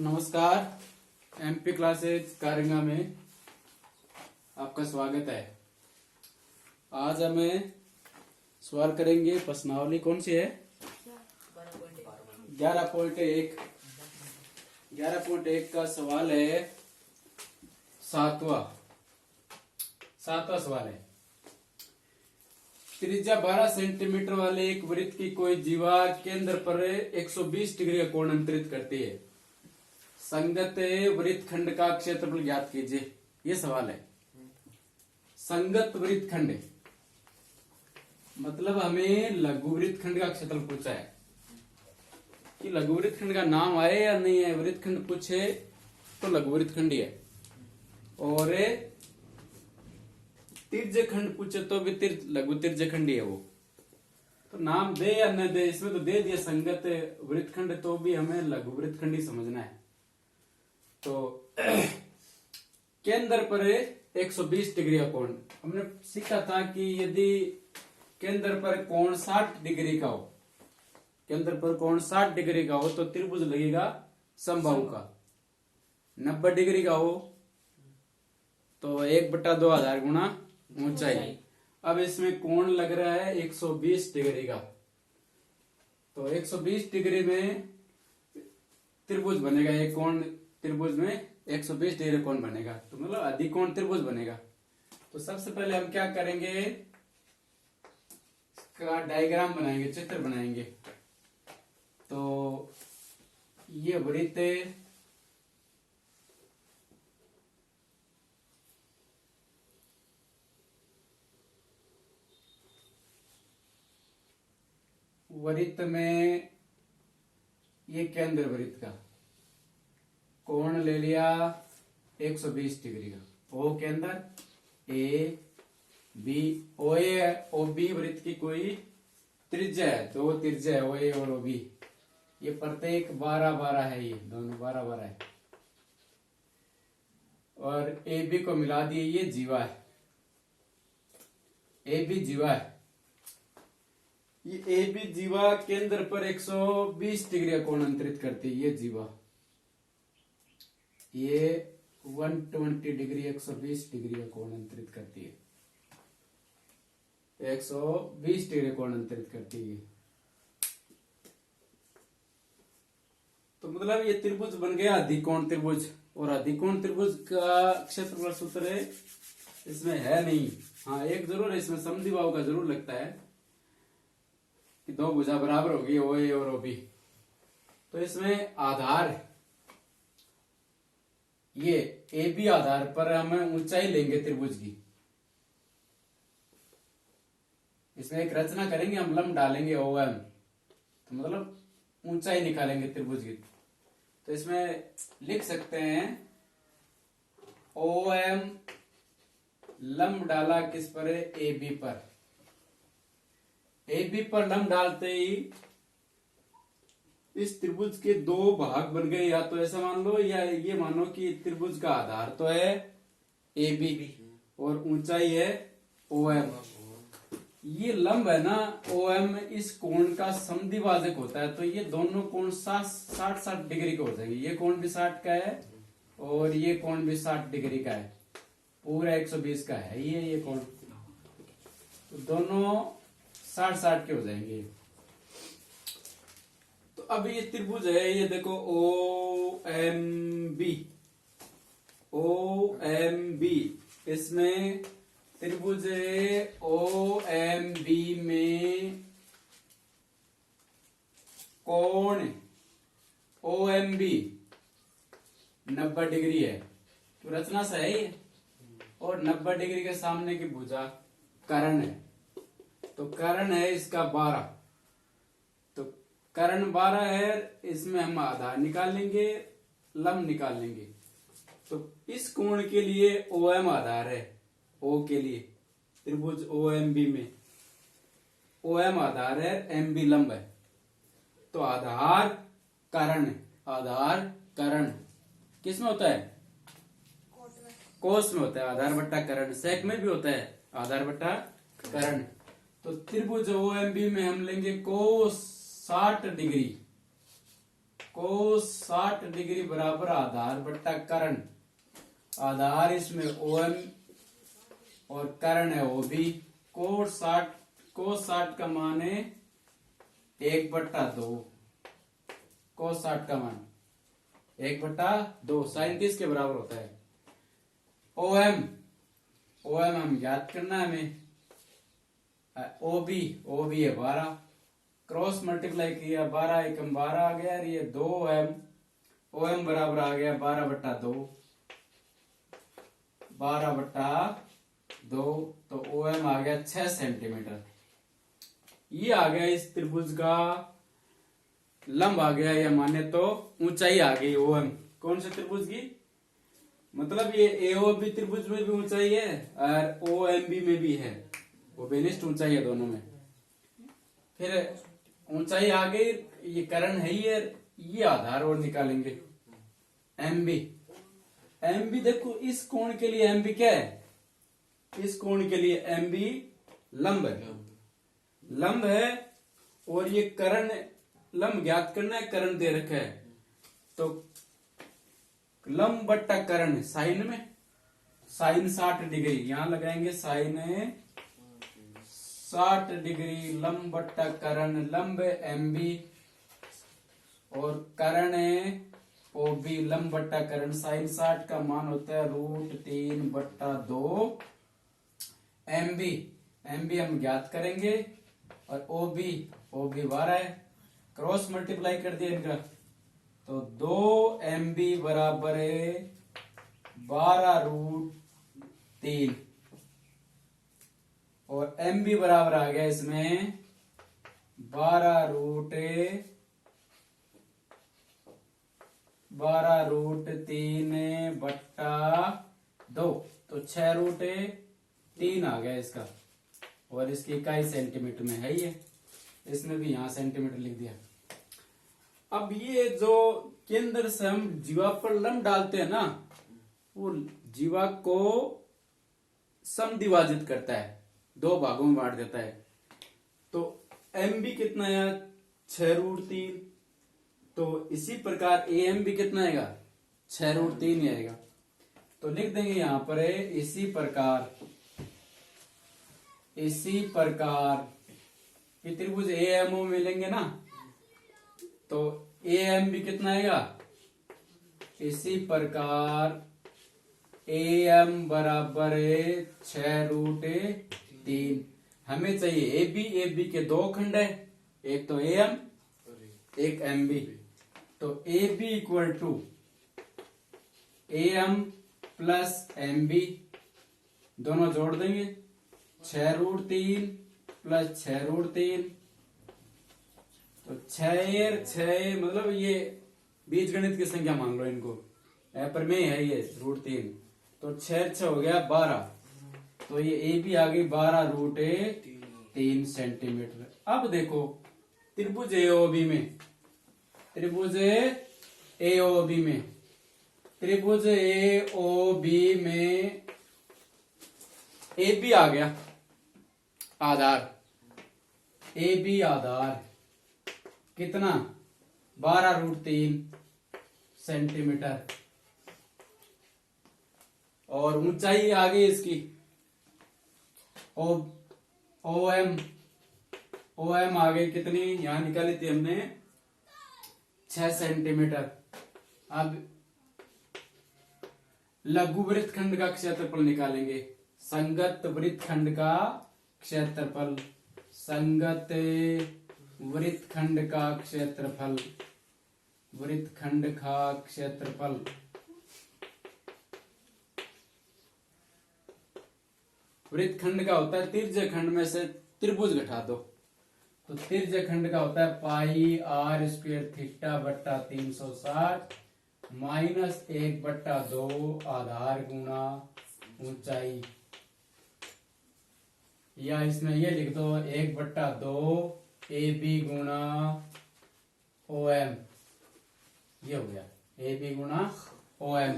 नमस्कार। MP classes कारिंगा में आपका स्वागत है। आज हमें सवाल करेंगे। प्रश्नावली कौन सी है? 11.1 का सवाल है। सातवां सवाल है। त्रिज्या 12 सेंटीमीटर वाले एक वृत्त की कोई जीवा केंद्र पर 120 डिग्री का कोण अंतरित करती है। संगत वृत्तखंड का क्षेत्रफल ज्ञात कीजिए। ये सवाल है। संगत वृत्तखंड मतलब हमें लघु वृत्तखंड का क्षेत्रफल पूछा है कि लघु वृत्तखंड का नाम आए या नहीं है। वृत्तखंड पूछे तो लघु वृत्तखंड ही है, और तिर्यखंड पूछे तो भी लघु तिर्यखंड ही है। वो तो नाम दे या न दे, इसमें तो दे दिया संगत वृत्तखंड, तो भी हमें लघु वृत्तखंड ही समझना है। तो केंद्र पर 120 डिग्री का कोण हमने सीखा था कि यदि केंद्र पर कोण 60 डिग्री का हो, केंद्र पर कोण 60 डिग्री का हो तो त्रिभुज लगेगा समबाहु का। 90 डिग्री का हो तो 1/2000 गुणा ऊंचाई। अब इसमें कोण लग रहा है 120 डिग्री का, तो 120 डिग्री में त्रिभुज बनेगा। एक कोण त्रिभुज में 120 डिग्री कोण बनेगा, तो मतलब अधिकोण त्रिभुज बनेगा। तो सबसे पहले हम क्या करेंगे, इसका डायग्राम बनाएंगे, चित्र बनाएंगे। तो ये वृत्त में ये केंद्र वृत्त का कोण ले लिया 120 डिग्री का। ओ के अंदर ए बी, ओ बी वृत्त की कोई त्रिज्या है, दो त्रिज्या है, ओ ए और ओ बी। ये प्रत्येक 12-12 है, ये दोनों 12-12 है। और ए बी को मिला दिए, ये जीवा है। ए बी जीवा है। ये ए बी जीवा केंद्र पर 120 डिग्री का कोण अंतरित करती है। ये जीवा ये 120 डिग्री 120 डिग्री का कोण अंतरित करती है। 120 डिग्री कोण अंतरित करती है। तो मतलब ये त्रिभुज बन गया अधिकोण त्रिभुज। और अधिकोण त्रिभुज का क्षेत्रफल सूत्र है इसमें है नहीं। हाँ, एक जरूर है इसमें, समद्विबाहु का जरूर लगता है कि दो भुजा बराबर होगी, ओ ए और ओ बी। तो इसमें आधार है ये ए बी, आधार पर हमें ऊंचाई लेंगे त्रिभुज की। इसमें एक रचना करेंगे, हम लंब डालेंगे ओ एम, तो मतलब ऊंचाई निकालेंगे त्रिभुज की। तो इसमें लिख सकते हैं ओ एम लंब डाला किस पर है, ए बी पर। ए बी पर लंब डालते ही इस त्रिभुज के दो भाग बन गए। या तो ऐसा मान लो, या ये मानो कि त्रिभुज का आधार तो है ए बी और ऊंचाई है ओ एम। ये लंब है ना ओ एम, इस कोण का समद्विभाजक होता है। तो ये दोनों कोण 60 डिग्री के हो जाएंगे। ये कोण भी 60 का है और ये कोण भी 60 डिग्री का है। पूरा 120 का है ये कोण, तो दोनों 60 के हो जाएंगे। तो अब ये त्रिभुज है, ये देखो ओ एम बी, इसमें त्रिभुज है। ओ एम बी में कोण ओ एम बी 90 डिग्री है। तो रचना सही है। और 90 डिग्री के सामने की भुजा कर्ण है, तो कर्ण है इसका 12। तो कर्ण 12 है, इसमें हम आधार निकाल लेंगे, लंब निकाल लेंगे। तो इस कोण के लिए ओ एम आधार है, ओ के लिए त्रिभुज ओ एम बी में ओ एम आधार है, एम बी लंब है। तो आधार कर्ण किस में होता है, कोस में होता है। आधार बट्टा कर्ण। सेक में भी होता है आधार बट्टा कर्ण। तो त्रिभुज ओ एम बी में हम लेंगे कोस 60 डिग्री कोस 60 डिग्री बराबर आधार बट्टा करण। आधार इसमें OM और करण है OB। कोस 60 का मान है 1/2। कोस 60 का मान 1/2। साइन किसके बराबर होता है? OM हम ज्ञात करना है हमें। OB है 12। क्रॉस मल्टीप्लाई किया 12 एकम 12 आ गया। ये 2M OM बराबर आ गया 12/2। 12/2 तो OM आ गया 6 सेंटीमीटर। ये आ गया इस त्रिभुज का लंब आ गया, या माने तो ऊंचाई आ गई OM। कौन से त्रिभुज की? मतलब ये AOB त्रिभुज में भी ऊंचाई है और OMB में भी है। वो बेनिस्ट ऊंचाई है दोनों में। फिर ऊंचाई आ गई, ये करण है ही है, ये आधार और निकालेंगे MB देखो इस कोण के लिए MB क्या है? इस कोण के लिए MB लंब है और ये करण लंब ज्ञात करना है, करण दे रखा है। तो लंब बट्टा करण साइन में साइन 60 डिग्री यहां लगाएंगे। साइन 60 डिग्री लंब बट्टा करण। लंब MB और करण OB। लंब बट्टा करण साइन 60 का मान होता है √3/2 MB हम ज्ञात करेंगे और OB 12 है। क्रॉस मल्टीप्लाई कर दिया इनका तो 2MB बराबर है 12√3 और MB बराबर आ गया इसमें 12√3/2 तो 6√3 आ गया इसका। और इसकी इकाई सेंटीमीटर में है ही है, इसमें भी यहां सेंटीमीटर लिख दिया। अब ये जो केंद्र से हम जीवा पर लंब डालते हैं ना, वो जीवा को समद्विभाजित करता है, 2 भागों में बांट देता है। तो MB कितना है? 6√3। तो इसी प्रकार AMB कितना आएगा? 6√3 आएगा। तो लिख देंगे यहां पर है इसी प्रकार ये त्रिभुज AMO मिलेंगे ना, तो AMB कितना आएगा? इसी प्रकार AM बराबर है 6√3। हमें चाहिए AB के 2 खंड है, एक तो AM एक MB। तो AB equal to AM plus MB दोनों जोड़ देंगे। 6√3 प्लस 6√3 तो 6 मतलब ये बीजगणित की संख्या मान लो इनको, प्रमेय है ये √3। तो 6 हो गया 12। तो ये AB आ गई 12√3 सेंटीमीटर। अब देखो त्रिभुज AOB में AB आ गया आधार। AB आधार कितना? 12√3 सेंटीमीटर। और ऊंचाई आ गई इसकी OM आ गई कितनी? यहां निकाली थी हमने 6 सेंटीमीटर। अब लघु वृत्तखंड का क्षेत्रफल निकालेंगे। संगत वृत्तखंड का क्षेत्रफल वृत्तखंड का होता है तिर्यक खंड में से त्रिभुज घटा दो। तो तिर्यक खंड का होता है πr² θ/360 -1/2 आधार गुणा ऊंचाई, या इसमें ये लिख दो 1/2 AB गुणा OM। ये हो गया AB गुणा OM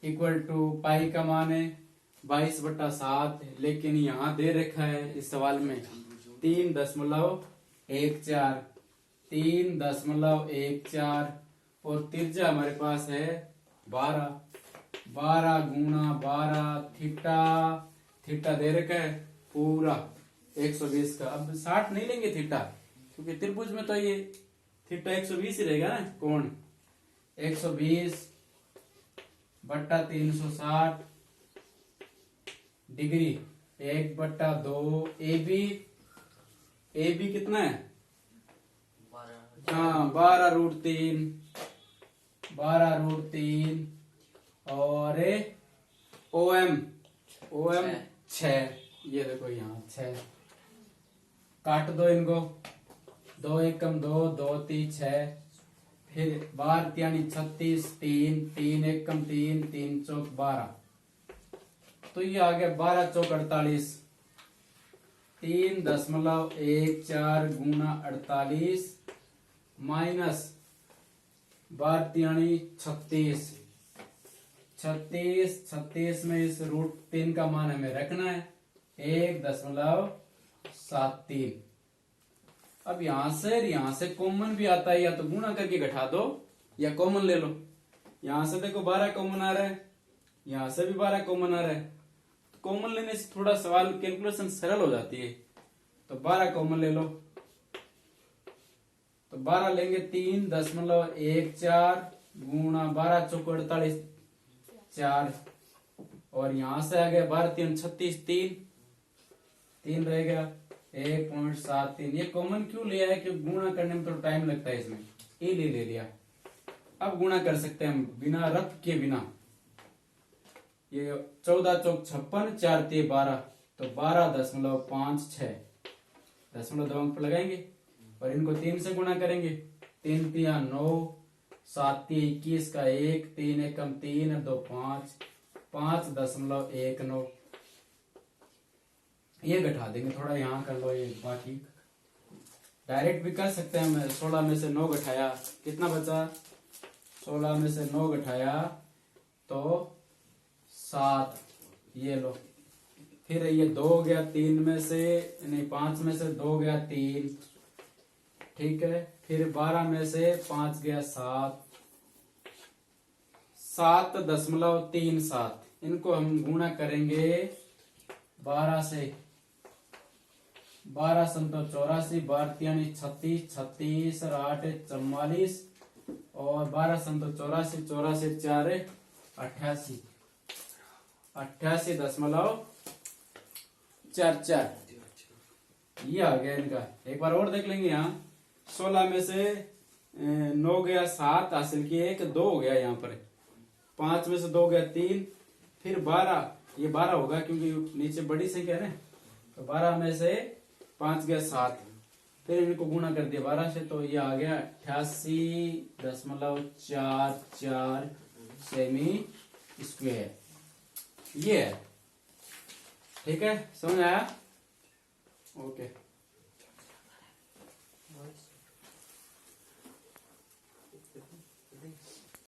इक्वल टू पाई का मान है 22/7, लेकिन यहां दे रखा है इस सवाल में 3.14। 3.14 और त्रिज्या हमारे पास है 12। 12 गुणा 12 थीटा, थीटा दे रखा है पूरा 120 का। अब 60 नहीं लेंगे थीटा, क्योंकि त्रिभुज में तो ये थीटा 120 ही रहेगा ना कोण। 120 बट्टा 360 डिग्री 1/2 ए बी कितना है? हाँ 12√3, 12√3 और OM 6। ये देखो यहाँ 6, काट दो इनको, 2 एकम 2, 2 3 6, फिर 12 यानी 36, 3 3 एकम 3, 3 चौक 12, तो ये आ गया 12 चौक 48। 3.14 गुणा 48 माइनस 12 36, 36 में इस √3 का मान हमें रखना है 1.73। अब यहां से कॉमन भी आता है, या तो गुणा करके घटा दो या कॉमन ले लो। यहां से देखो 12 कॉमन आ रहा है, यहां से भी 12 कॉमन आ रहा है, तो कॉमन लेने से थोड़ा सवाल कैलकुलेशन सरल हो जाती है। तो 12 कॉमन ले लो, तो 12 लेंगे 3.14 गुणा 12 चौक 48 4, और यहां से आ गया 12 3 36, 3 रह गया 1.73। ये कॉमन क्यों लिया है? क्योंकि गुणा करने में थोड़ा टाइम लगता है, इसमें ए ले लिया। अब गुणा कर सकते हैं हम बिना रफ के बिना। ये 14 चौक 56, 4 3 12, तो 12.56 दशमलव 2 अंक पर लगाएंगे और इनको 3 से गुणा करेंगे। 3 3 9, 7 3 21 का 1, 3 एकम 3, 2 5, 5.19। ये घटा देंगे, थोड़ा यहाँ कर लो, ये बाकी डायरेक्ट भी कर सकते हैं। 16 में से 9 घटाया, कितना बचा? 16 में से 9 घटाया तो 7, ये लो। फिर ये 2 हो गया 3 में से, नहीं 5 में से 2 गया 3, ठीक है। फिर 12 में से 5 गया 7, 7.37। इनको हम गुणा करेंगे 12 से, 12 संतो 84, 12 यानी 36, 36 और 8 44, और 12 संतो 84, 84 4 88, 88.44। ये आ गया इनका। एक बार और देख लेंगे। यहाँ 16 में से 9 गया 7, हासिल किए 1, 2 हो गया यहाँ पर। 5 में से 2 गया 3, फिर 12, ये 12 होगा क्योंकि नीचे बड़ी संख्या है ना, तो 12 में से 5 गया 7, फिर इनको गुणा कर दिया 12 से, तो ये आ गया 88.44 सेमी स्क्वायर। ये है, ठीक है, समझ आया? ओके।